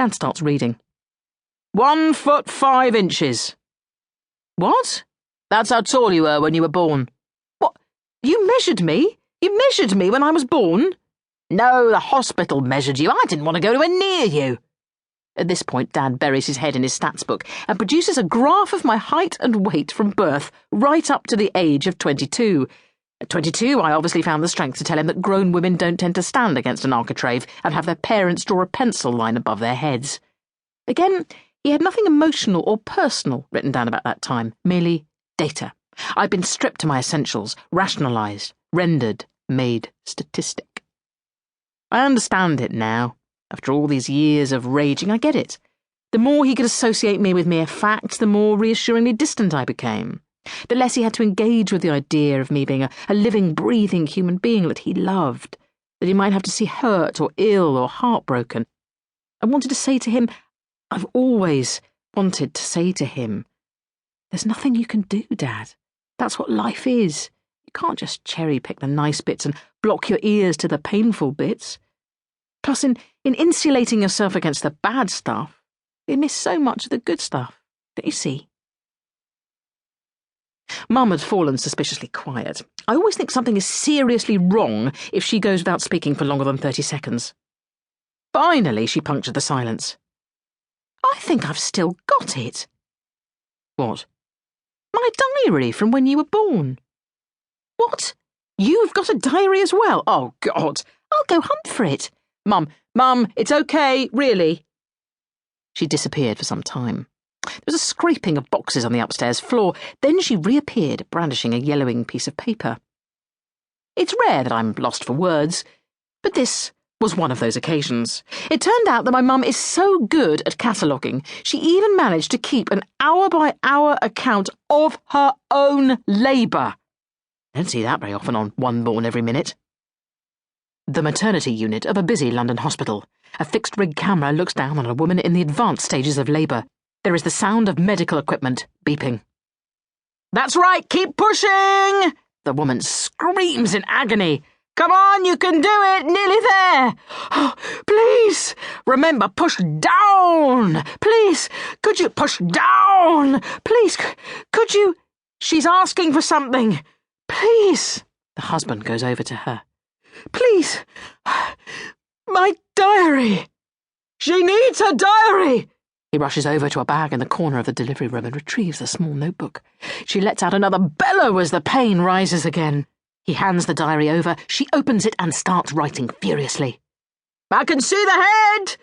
Dad starts reading. 1 foot 5 inches. What? That's how tall you were when you were born. What? You measured me? You measured me when I was born? No, the hospital measured you. I didn't want to go anywhere near you. At this point, Dad buries his head in his stats book and produces a graph of my height and weight from birth right up to the age of 22. At 22, I obviously found the strength to tell him that grown women don't tend to stand against an architrave and have their parents draw a pencil line above their heads. Again, he had nothing emotional or personal written down about that time, merely data. I'd been stripped to my essentials, rationalised, rendered, made statistic. I understand it now. After all these years of raging, I get it. The more he could associate me with mere facts, the more reassuringly distant I became. The less he had to engage with the idea of me being a living, breathing human being that he loved, that he might have to see hurt or ill or heartbroken. I wanted to say to him, I've always wanted to say to him, there's nothing you can do, Dad. That's what life is. You can't just cherry-pick the nice bits and block your ears to the painful bits. Plus, in insulating yourself against the bad stuff, you miss so much of the good stuff, don't you see? Mum had fallen suspiciously quiet. I always think something is seriously wrong if she goes without speaking for longer than 30 seconds. Finally, she punctured the silence. I think I've still got it. What? My diary from when you were born. What? You've got a diary as well? Oh, God. I'll go hunt for it. Mum, it's okay, really. She disappeared for some time. There was a scraping of boxes on the upstairs floor. Then she reappeared, brandishing a yellowing piece of paper. It's rare that I'm lost for words, but this was one of those occasions. It turned out that my mum is so good at cataloguing, she even managed to keep an hour-by-hour account of her own labour. I don't see that very often on one born every minute. The maternity unit of a busy London hospital. A fixed-rig camera looks down on a woman in the advanced stages of labour. There is the sound of medical equipment beeping. That's right, keep pushing! The woman screams in agony. Come on, you can do it, nearly there! Oh, please, remember, push down! Please, could you push down? Please, could you? She's asking for something. Please. The husband goes over to her. Please, my diary. She needs her diary. He rushes over to a bag in the corner of the delivery room and retrieves the small notebook. She lets out another bellow as the pain rises again. He hands the diary over, she opens it and starts writing furiously. I can see the head!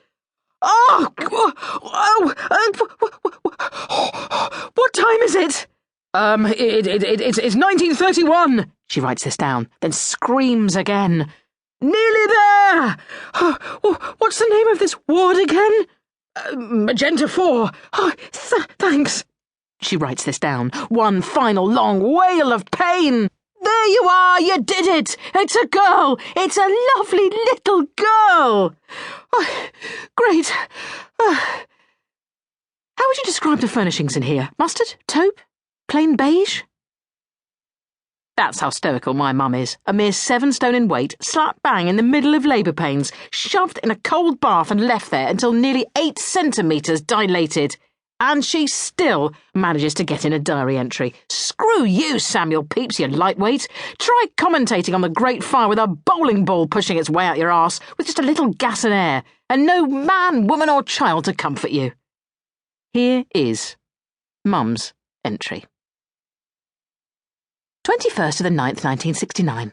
What time is it? It's 1931. She writes this down, then screams again. Nearly there! What's the name of this ward again? Magenta 4. Oh, thanks. She writes this down, one final long wail of pain. There you are, you did it! It's a girl! It's a lovely little girl! Oh, great. How would you describe the furnishings in here? Mustard? Taupe? Plain beige? That's how stoical my mum is. A mere 7 stone in weight, slap bang in the middle of labour pains, shoved in a cold bath and left there until nearly 8 centimetres dilated. And she still manages to get in a diary entry. Screw you, Samuel Pepys, you lightweight. Try commentating on the Great Fire with a bowling ball pushing its way out your arse, with just a little gas and air, and no man, woman or child to comfort you. Here is Mum's entry. 21st of the 9th, 1969.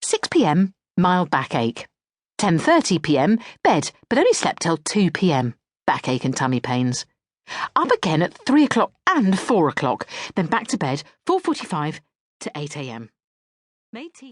6 p.m, mild backache. 10:30 p.m, bed, but only slept till 2 p.m. Backache and tummy pains. Up again at 3 o'clock and 4 o'clock, then back to bed 4:45 to 8 a.m. Made tea.